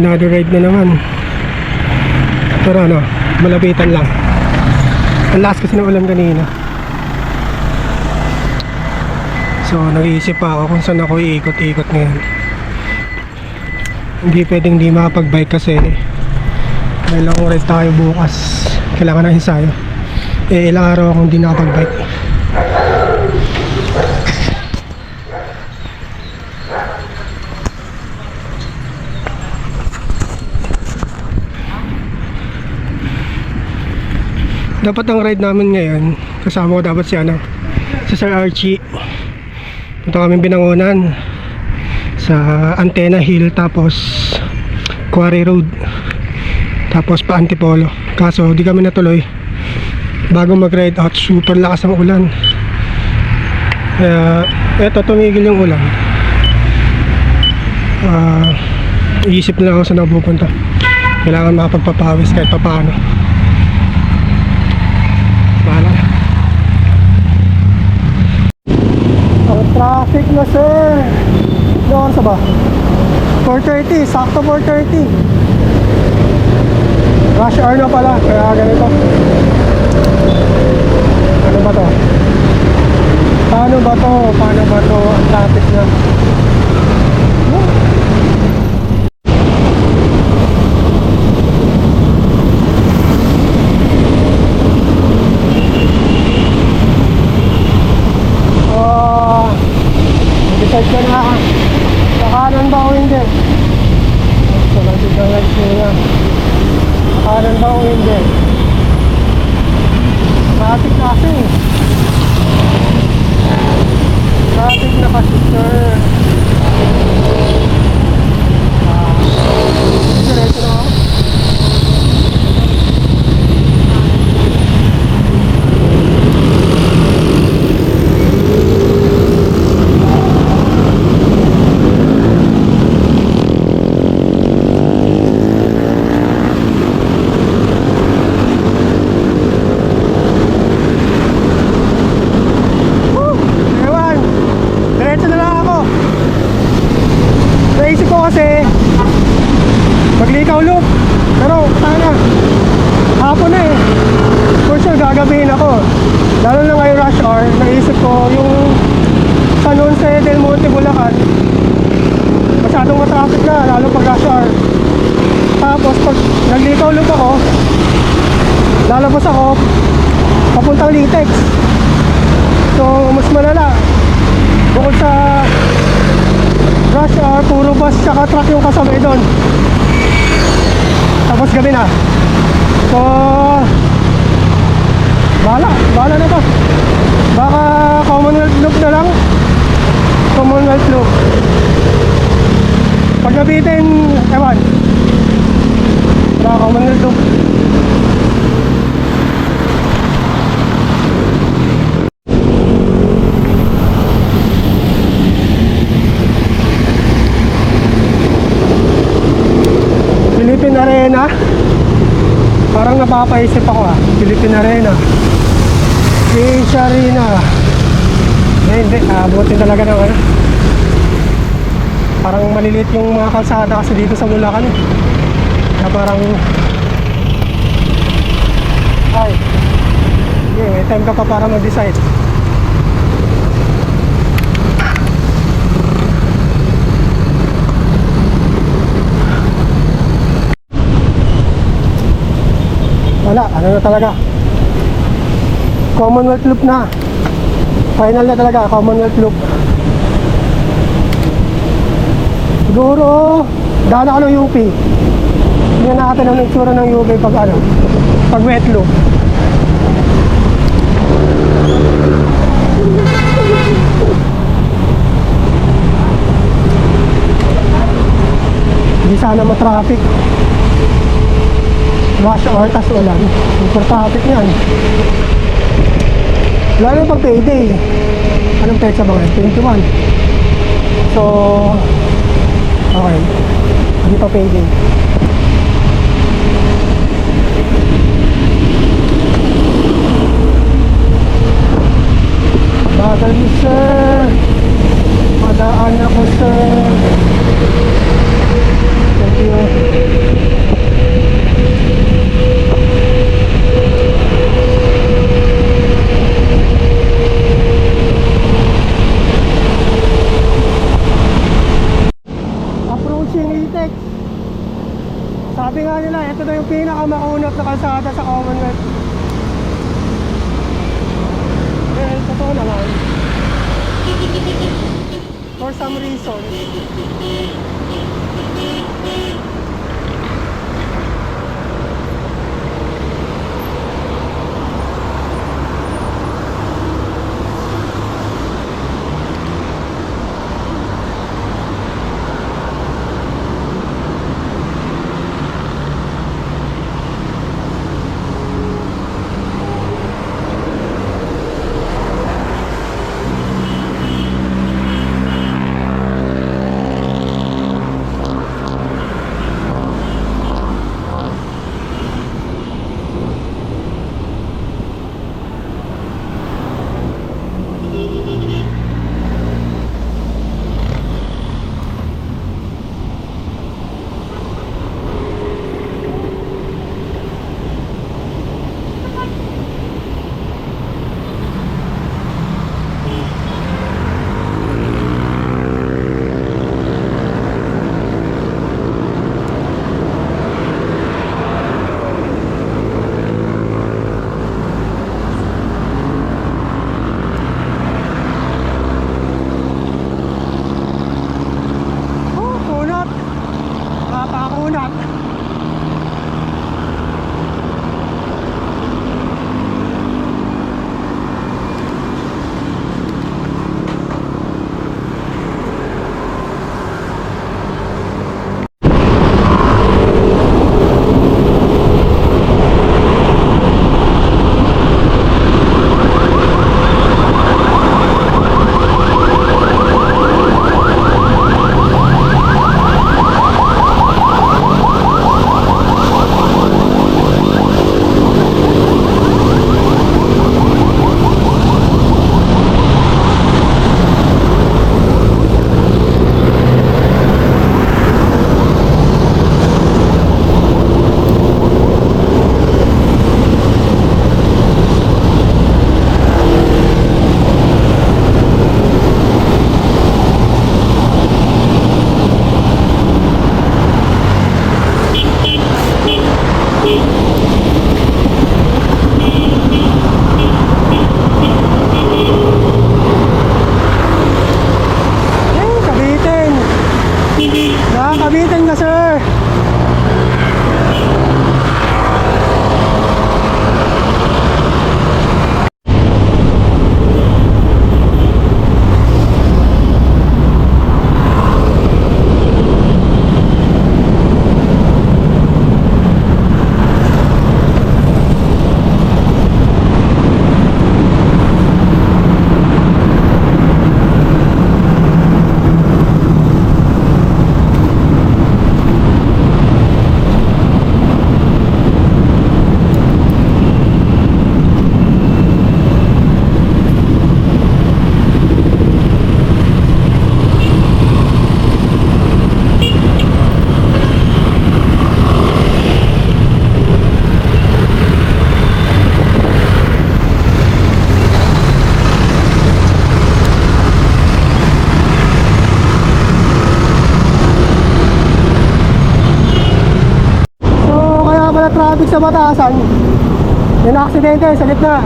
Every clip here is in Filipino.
Another ride na naman. Pero ano, malapitan lang. Ang lakas kasi ng ulan kanina. So nag-iisip pa ako kung saan ako iikot-ikot ngayon. Hindi pwedeng di makapag-bike kasi may long ride tayo bukas. Kailangan ng ensayo. Ilang araw akong di nakapag-bike. Dapat ang ride namin ngayon, kasama ko dapat si Sir Archie. Punta kami Binangonan sa Antenna Hill, tapos Quarry Road, tapos pa Antipolo. Kaso di kami natuloy. Bago mag-ride out, super lakas ang ulan. Kaya eto, tumigil yung ulan. Iisip na lang ako saan ako pupunta. Kailangan makapagpapawis kahit papaano. Bahala na. Ang traffic na, sir. Doon sa ba? 4:30, sakto 4:30. Rush hour na pala, kaya ganito. Ano ba to? Paano ba to? Ang traffic na. Decide ka na. Sa kanan ba o hindi? So, nagsigalag sila. Sa kanan ba o hindi? Traffic kasi. Traffic na kasi, sir. Diretso na ako. Maglikaw loop, pero sana hapon na eh. For sure gagabihin ako. Lalo na ngayon rush hour. Naisip ko yung San Jose del Monte, Bulacan, masyadong matraffic na, lalo pag rush hour. Tapos pag naglikaw loop ako, lalabas ako papuntang Litex. So mas malala. Bukod sa rush hour, puro bus tsaka truck yung kasabay doon. Tapos gabi na. So bahala na to. Baka Commonwealth Loop na lang. Commonwealth Loop. Pag nabitin, ewan. Baka Commonwealth Loop. Philippine Arena. Parang napapaisip ako Philippine Arena, Asia Arena. Hindi, abutin talaga ng ano. Parang maliliit yung mga kalsada kasi dito sa Bulacan eh. Na parang ay, may time ka pa para mag-decide. Wala, ano na talaga, Commonwealth Loop na. Final na talaga, Commonwealth Loop. Siguro daan ako ng UP. Hindi natin ang itsura ng UP pag wet loop. Hindi sana matraffic. Rush hour tas ulan. Super traffic yan. Lalo pag payday. Anong petsa ba ngayon? 21. So okay, hindi pa payday. Bagal mo, sir. Madaan ako, sir. Thank you. mahirap na kalsada sa Commonwealth. Eh, totoo naman. For some reason. Napakakunat. Nakakabitin ka, sir. Traffic sa Batasan, yung aksidente sa gitna,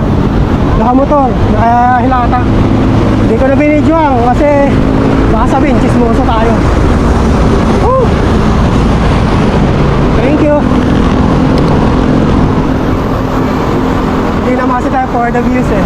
nakamotor, nakahilata. Hindi ko na binidyoan kasi baka sabihin chismoso tayo. Woo! Thank you. Hindi naman kasi tayo for the views eh.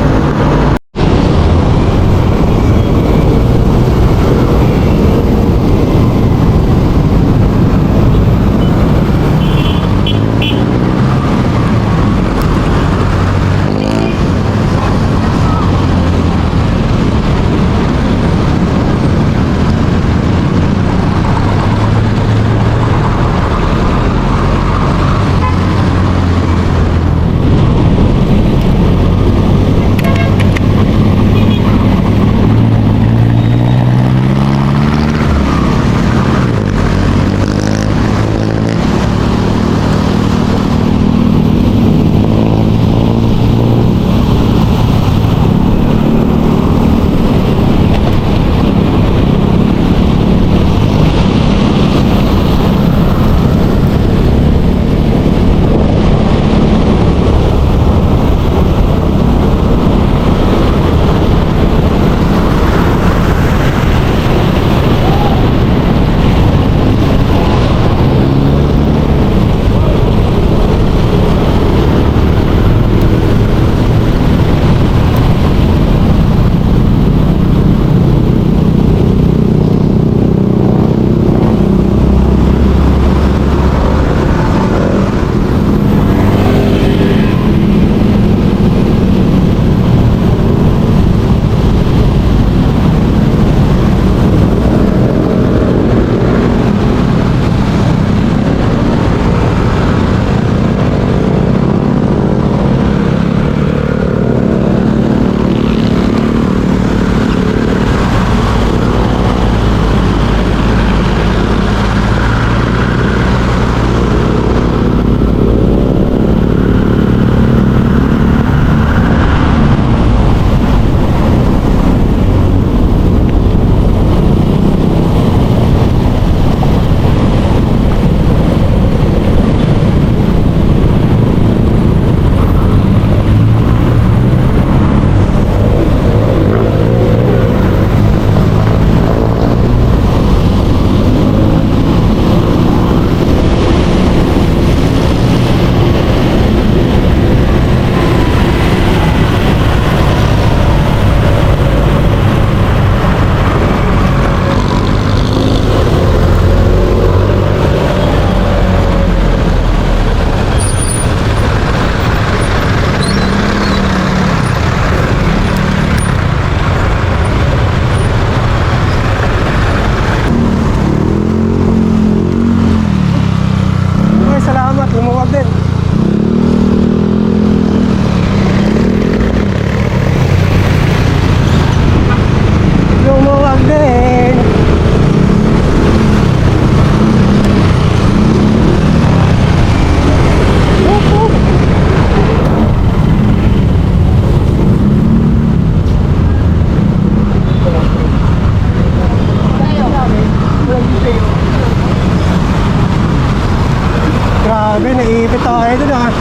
na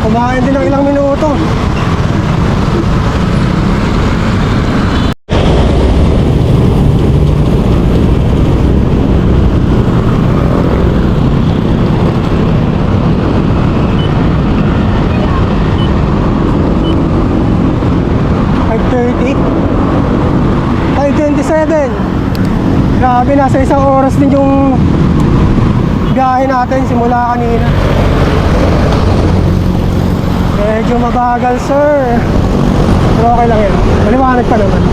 kumain din ng ilang minuto. Grabe, nasa isang oras din yung biyahe natin simula kanina. Medyo mabagal, sir. Pero okay lang yan. Maliwanag pa naman.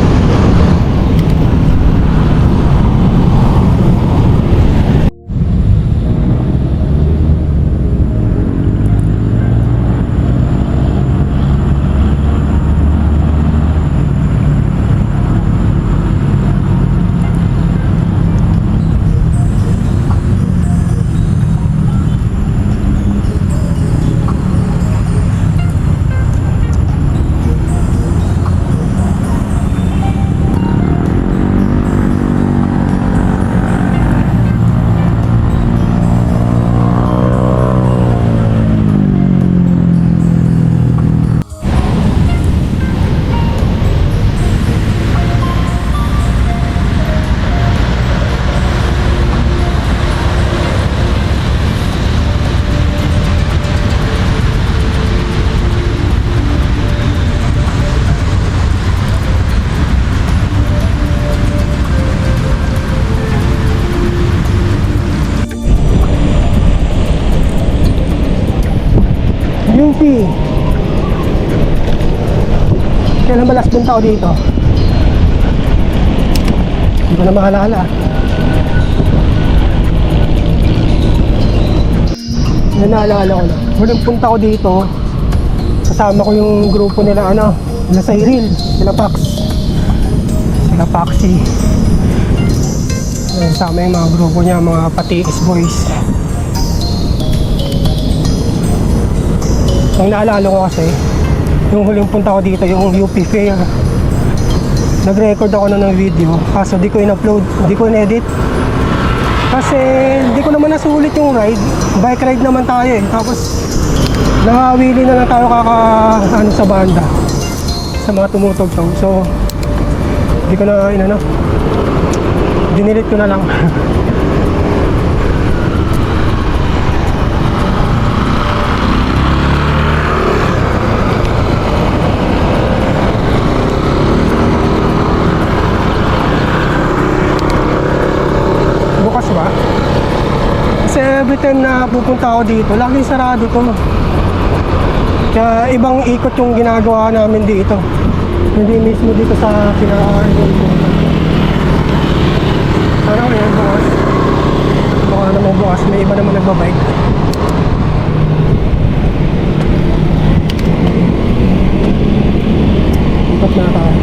UP. Kailan ba last punta ko dito? Hindi ko na maalala. Naalala ko na. Huling punta ko dito, kasama ko yung grupo nila, nila Cyril, sila Pax, sila Paxi. Kasama yung mga grupo niya, mga Patiis boys. Ang naalala ko kasi, yung huling punta ko dito, yung UP Fair. Nag-record ako ng video, kaso di ko in-upload, di ko in-edit. Kasi hindi ko naman nasulit yung ride. Bike ride naman tayo eh. Tapos nakawili na lang tayo sa banda, sa mga tumutugtog. So hindi ko na dinilit ko na lang. Every time na pupunta ako dito, laging sarado to. Kaya ibang ikot yung ginagawa namin dito. Hindi mismo dito sa kinakain ko. Sana ko yan bukas. Baka naman bukas, may iba naman nagbabike. Ikot na tayo.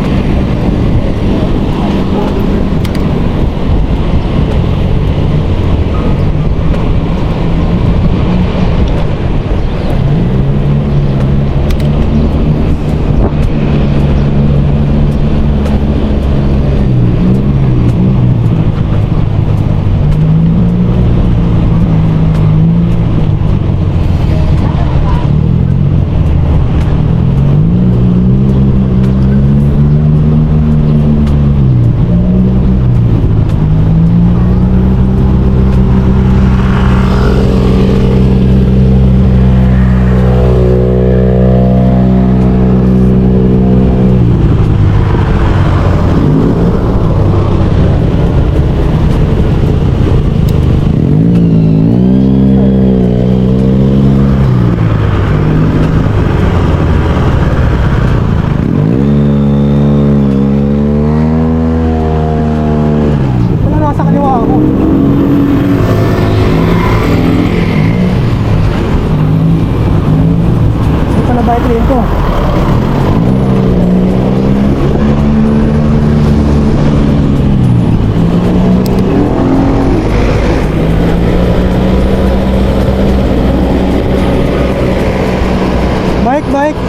Bike.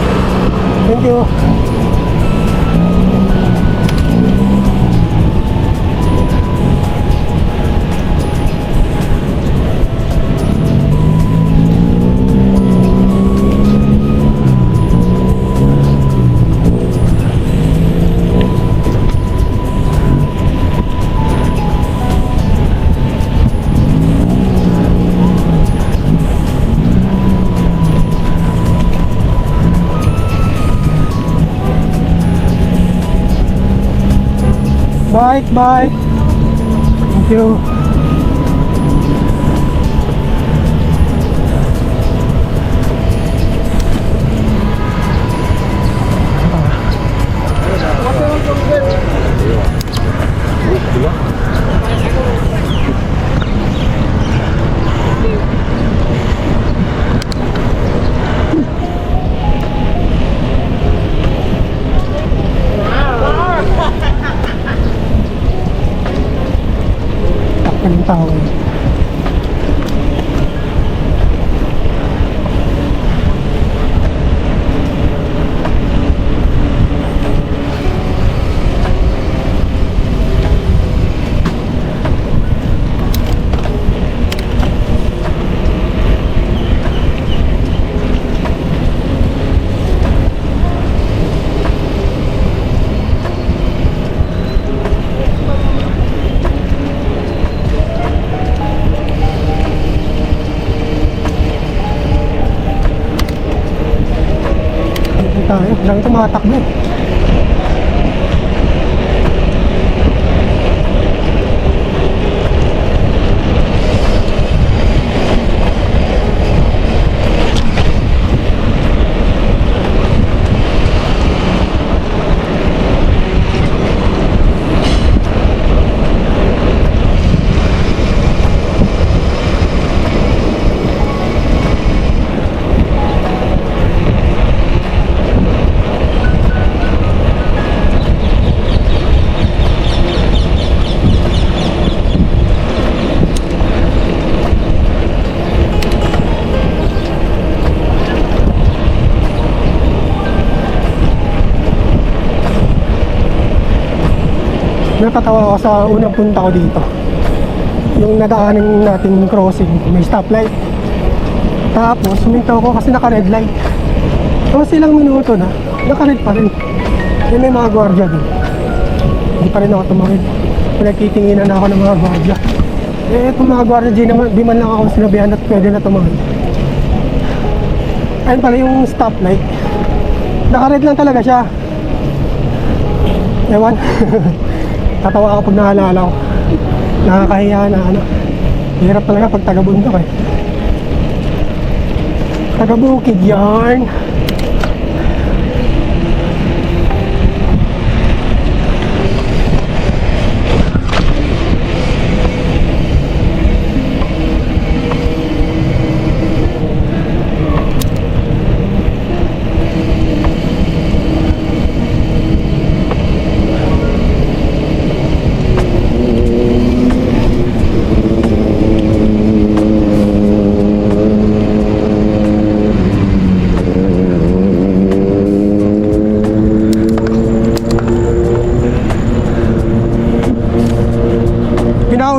Thank you. Bye, bye. Thank you. Takpan ng tao eh. Tayo, lang tumatakbo. Natatawa ako sa unang punta ko dito. Yung nadaanan natin crossing, may stoplight. Tapos, huminto ako kasi naka-red light. Tapos ilang minuto na, naka-red pa rin. May mga gwardiya doon. Hindi pa rin ako tumawid. Pinagtitinginan na ako ng mga gwardiya. Itong mga gwardiya, di man lang ako sinabihan at pwede na tumawid. Ayun pala yung stoplight. Naka-red lang talaga siya. Ewan. Tatawa ako pag naalala ko. Nakakahiya na ano. Hirap talaga pag taga-bundok eh. Taga-bukid yarn.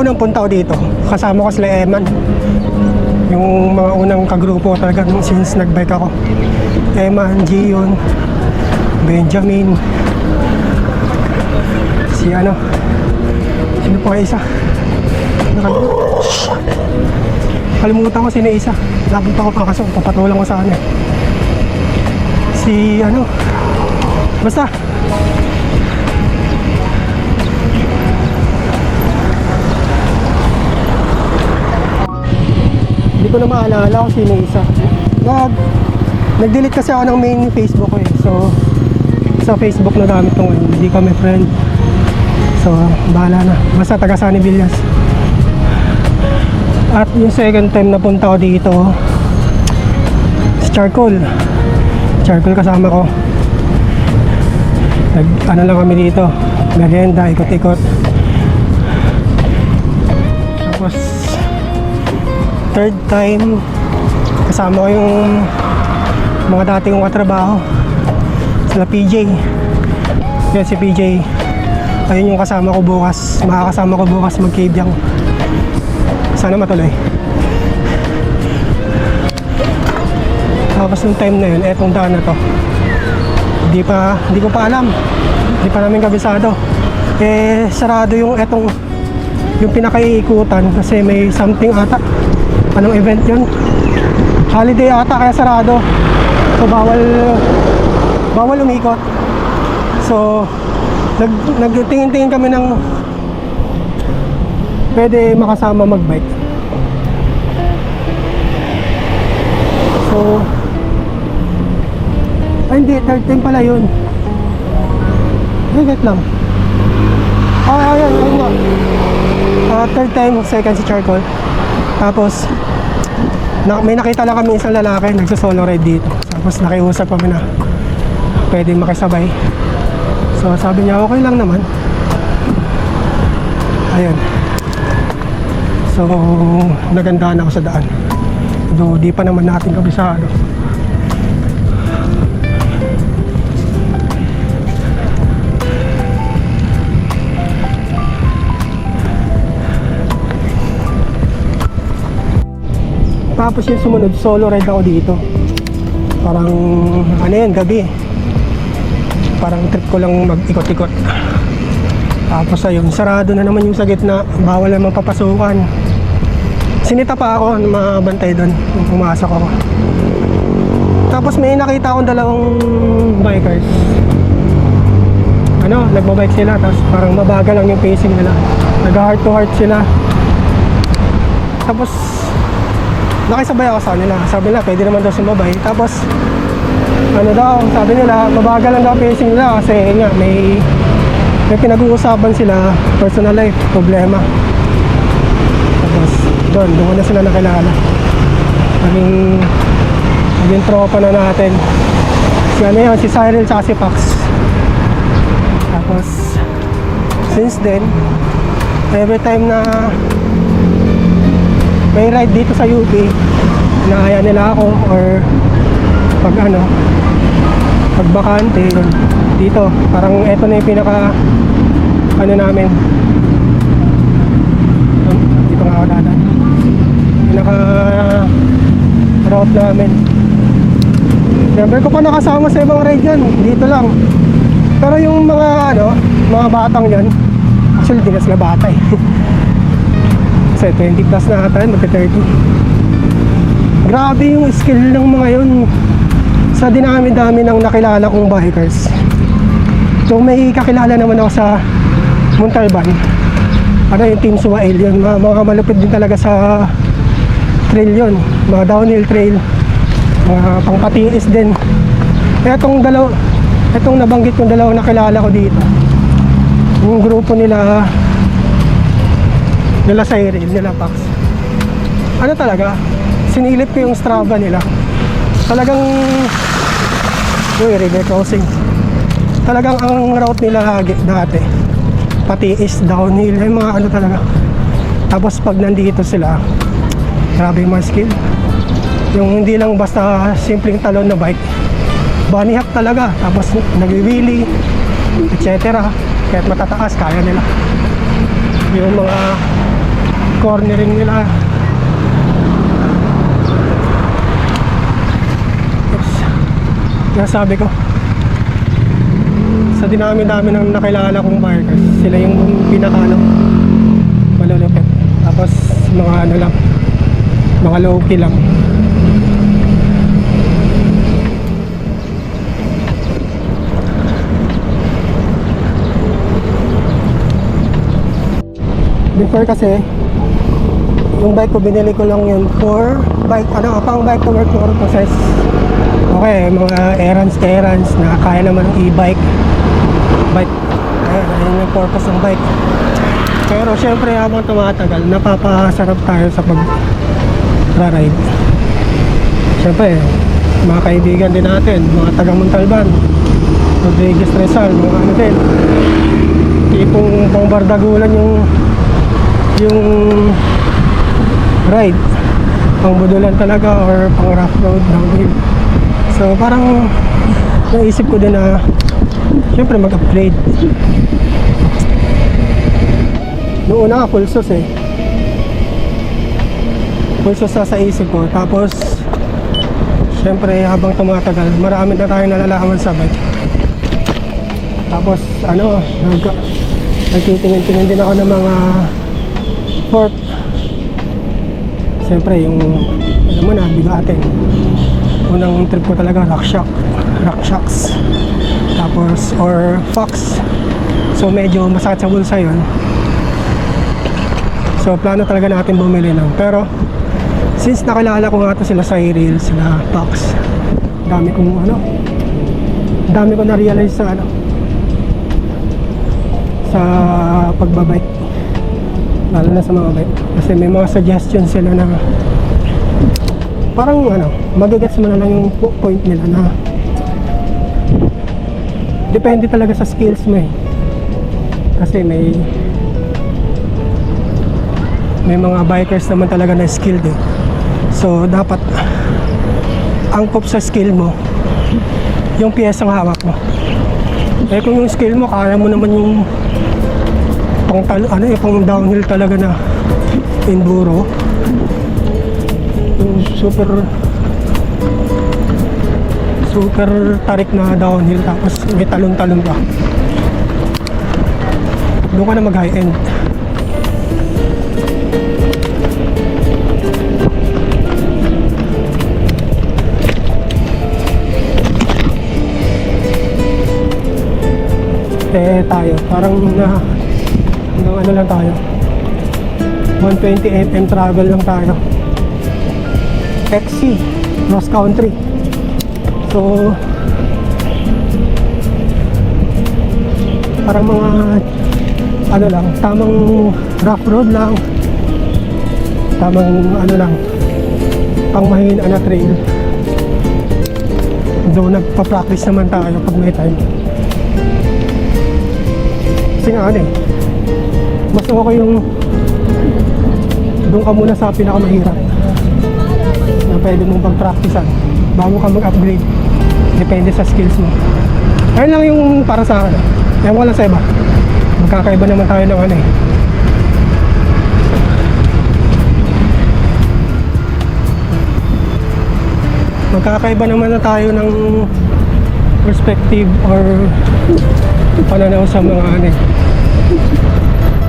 Unang punta ko dito, kasama ko sila Eman. Yung mga unang kagrupo talaga since nagbike ako. Eman, Gion, Benjamin, si ano, sino pa isa? Kalimutan ko sino isa. Napunta ko pa kaso, papatulang ko sa ano. Si ano, basta hindi ko na maalala kung sino isa. Nag-delete kasi ako ng main Facebook ko eh. So, sa Facebook na gamit ko ngayon. Hindi kami friend. So, bahala na. Basta taga Sunny Villas. At yung second time na punta ko dito, si Charcoal. Charcoal kasama ko. Ano lang kami dito. Merienda, ikot-ikot. Tapos, third time kasama ko yung mga dati kong katrabaho sila PJ. Yan si PJ, ayun yung kasama ko bukas, makakasama ko bukas mag-Kabyang. Sana matuloy. Tapos nung time na yun, etong daan na to, hindi ko pa alam, hindi pa namin kabisado. Sarado yung yung pinakaiikutan kasi may something ata. Anong event yun? Holiday ata kaya sarado. So bawal umikot. So Nagtingin-tingin kami ng pwede makasama magbike. So, ay hindi, third time pala yun. Wait lang. Ayun nga. Third time, second si Charcoal. Tapos, may nakita lang kami isang lalaki, nagsosolo ride dito. Tapos nakiusap kami na pwede makisabay. So sabi niya okay lang naman. Ayun. So nagandahan ako sa daan. Though di pa naman natin kabisado. Tapos yung sumunod, solo ride ako dito. Parang ano yan, gabi. Parang trip ko lang mag-ikot-ikot. Tapos ayun, sarado na naman yung sa gitna. Bawal naman papasukan. Sinita pa ako na mabantay doon nung pumasok ako. Tapos may nakita akong dalawang bikers. Ano, nagbabike sila. Tapos parang mabagal lang yung pacing nila. Nag-heart to heart sila. Tapos nakisabay ako sa kanila. Sabi nila, pwede naman daw sumabay. Tapos ano daw, sabi nila, mabagal lang daw pacing nila kasi nga may pinag-uusapan sila, personal life, problema. Tapos doon ko na sila nakilala. Naging tropa na natin. Si ano yun, si Cyril tsaka si Pax. Tapos since then, every time na may ride dito sa UP, inaaya nila ako or pag bakante dito, parang eto na yung pinaka namin dito nga ako dadan, pinaka route namin. Siyempre ko pa nakasama sa ibang ride yan, dito lang. Pero yung mga batang yan, actually di na sila bata eh. Kasi 20 plus na ata yun, magka-30. Grabe yung skill ng mga yun. Sa dinami-dami ng nakilala kong bikers. So may kakilala naman ako sa Montalban. Ano yung Team Suwail yun. Mga malupit din talaga sa trail yun. Mga downhill trail. Mga pangpatiis din. Etong nabanggit kong dalawang nakilala ko dito. Yung grupo nila Cyril, nila Pax. Ano talaga? Sinilip ko yung Strava nila. Talagang river crossing. Talagang ang route nila dati patiis, downhill, yung mga ano talaga. Tapos pag nandito sila, grabe yung mga skill. Yung hindi lang basta simpleng talon na bike, bunny hop talaga. Tapos nag-wheelie, etc. Kahit matataas, kaya nila. Yung mga cornering nila, sabi ko, sa dinami-dami ng nakilala kong bikers, sila yung malulupit. Tapos mga mga low-key lang. Before kasi, yung bike ko, binili ko lang yun for pang bike to work purposes. Okay, mga errands na kaya naman e-bike. Ayun yung purpose ng bike. Pero syempre habang tumatagal, napapasarap tayo sa pag-ride. Syempre, mga kaibigan din natin, mga taga Montalban, Rodriguez Rizal, mga ano din. Tipong pang bardagulan yung ride. Pang budulan talaga or pang rough road downhill. So parang naisip ko din na syempre mag-upgrade. Noong una full sus eh. Full sus sa isip ko. Tapos syempre habang tumatagal, marami na tayong nalalaman sa bike. Tapos nagtitingin-tingin din ako ng mga fork. Syempre yung alam mo na, bigatin. Unang trip ko talaga rock shocks, tapos or Fox So medyo masakit sa bulsa yun. So plano talaga natin bumili ng. Pero since nakilala ko nga to sila Cyril, sila Pax, dami kong na-realize sa sa pagbabike, lalo na sa mga bike. Kasi may mga suggestions sila na parang magagets mo na lang yung point nila na depende talaga sa skills mo eh. Kasi may mga bikers naman talaga na skilled eh. So dapat angkop sa skill mo yung piyesang hawak mo. Eh kung yung skill mo kaya mo naman yung pang downhill talaga na enduro, yung super tarik na downhill tapos may talon-talon ka, doon ka na mag high end. Tayo parang hanggang lang tayo, 120 FM travel lang tayo, XC cross country. So parang mga lang, tamang rough road lang, tamang lang, pang mahina na trail. Doon nagpa-practice naman tayo pag may time. Kasi nga mas okay yung doon ka muna sa pinakamahirap na pwede mong pag-practicean bago ka mag-upgrade, depende sa skills mo. Ayun lang yung para sa akin. Ewan ko lang sa iba, magkakaiba naman tayo ng magkakaiba naman na tayo ng perspective or pananaw sa mga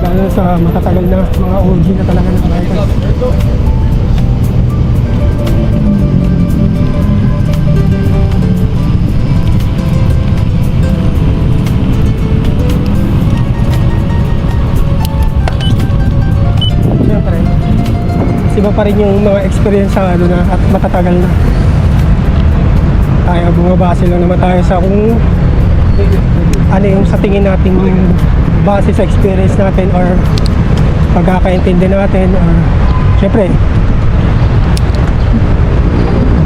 lalo sa matatagal na mga OG na talaga ng bikers. Siyempre mas iba pa rin yung mga experience sa na at matatagal na. Tayo bumabase lang naman tayo sa kung yung sa tingin natin base sa experience natin or pagkakaintindi natin, or syempre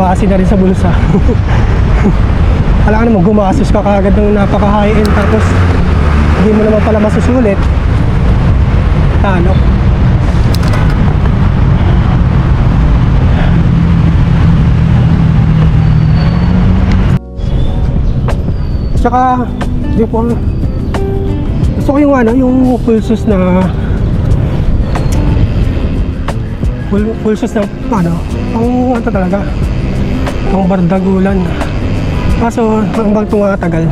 base na rin sa bulsa. Alam ka naman, gumasos ka kagad ng napaka high end tapos hindi mo naman pala masusulit, talo. Tsaka gusto ko yung pulsos na pang talaga, pang bardagulan. Kaso hanggang tumatagal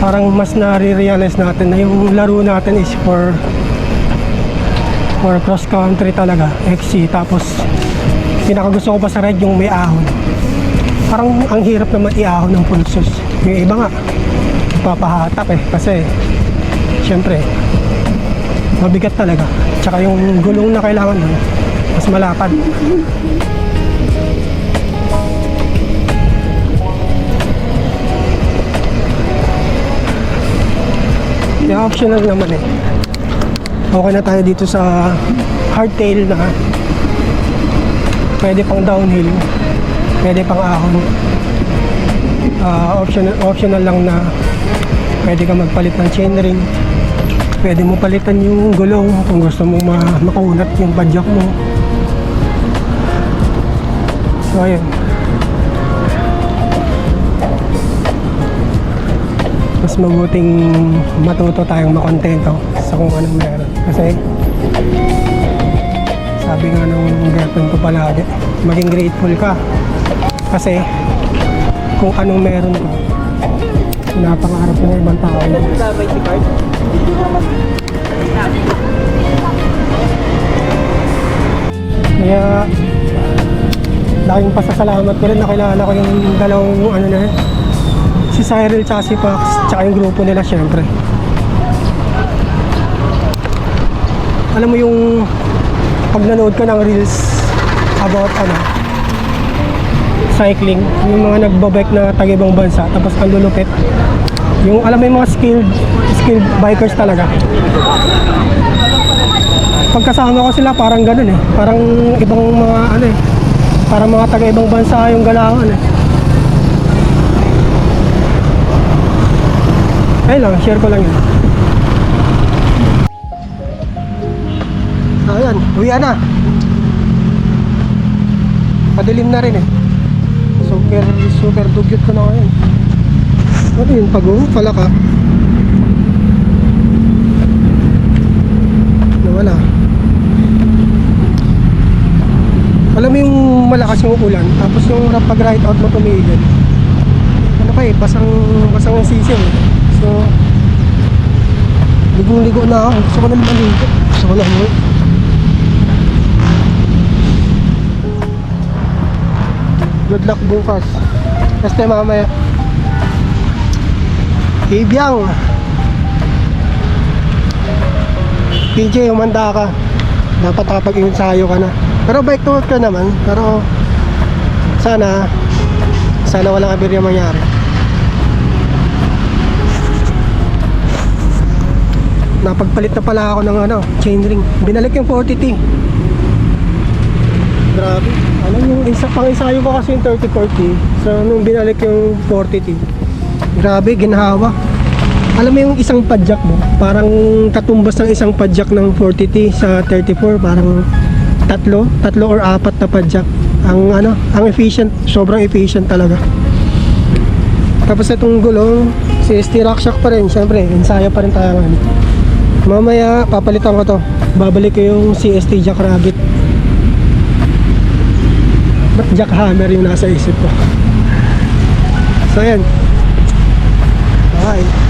parang mas nare-realize natin na yung laro natin is for cross country talaga, XC. Tapos pinakagusto ko pa sa ride yung may ahon. Parang ang hirap naman i-ahon ng pulsos. Yung iba nga papahatap kasi syempre mabigat talaga, tsaka yung gulong na kailangan mas malapad. Yung optional naman okay na tayo dito sa hardtail na pwede pang downhill, pwede pang ahon. Optional lang na pwede ka magpalit ng chainring, pwede mo palitan yung gulong kung gusto mo makunat yung padjak mo. So ayun, mas mabuting matuto tayong makontento sa kung anong meron. Kasi sabi nga ng girlfriend ko palagi, maging grateful ka kasi kung anong meron ka, napangarap ko ng ibang tao. Kaya laking pasasalamat ko rin, nakilala ko yung dalawang si Cyril tsaka si Pax, tsaka yung grupo nila syempre. alam mo yung pag nanood ka ng reels about cycling, yung mga nagbabike na taga-ibang bansa tapos ang lulupit, yung alam mo yung mga skilled bikers talaga. Pagkasama ko sila parang ganun eh, parang ibang mga parang mga taga-ibang bansa yung galangan eh. Ayun lang, share ko lang yun. Ayan, uwi na. Padilim na rin eh. Super dugyot ko na ngayon. Ano yun, pag-uwi pala ka. Nawala. Alam mo yung malakas yung ulan, tapos yung pag-ride out mo tumigil. Ano pa eh, basang yung sisiw eh. So, ligong-ligo na ako. Gusto ko na maligo. Gusto ko na umuwi. Good luck bukas. Basta mamaya. Ibiang. PJ, umanda ka. Dapat nakapag-ensayo ka na. Pero bike to work ka naman. Pero sana walang aberya mangyari. Napagpalit na pala ako ng chainring. Binalik yung 40T. Grabe. Alam yung pang-isayo ko kasi yung 30-40. So nung binalik yung 40T, grabe, ginhawa. Alam mo yung isang padjak mo, parang katumbas ng isang padjak ng 40T sa 34, parang tatlo or apat na padjak. Ang efficient, sobrang efficient talaga. Tapos itong gulong, CST Rockshock pa rin, syempre, ensayo pa rin tayo ngayon. Mamaya, papalitan ko to. Babalik ko yung CST Jackrabbit. Ba't Jackhammer yung nasa isip ko? So, ayan. Bye.